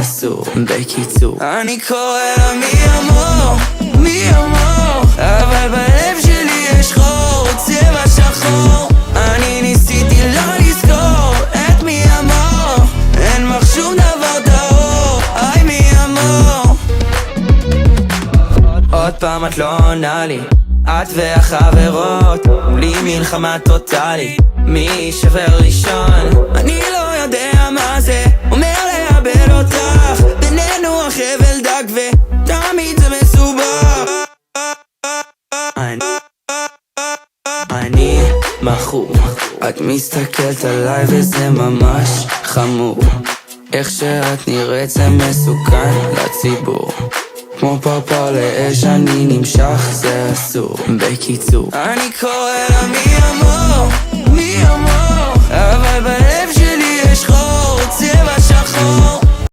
אסור. בקיצור, אני קורא לה מי אמור, מי אמור, אבל בלב שלי יש חור, צבע שחור. אני ניסיתי לא לזכור את מי אמור, אין לך שום דבר טהור, היי מי אמור. עוד פעם את לא עונה לי, את והחברות, בלי מלחמה טוטלית, מי יישבר ראשון? אני לא יודע מה זה אומר לאבד אותך, בינינו החבל דק ותמיד זה מסובך. אני מכור, את מסתכלת עליי וזה ממש חמור, איך שאת נראית זה מסוכן לציבור, כמו פרפר לאש אני נמשך, זה אסור. בקיצור, אני קורא לה מי אמור,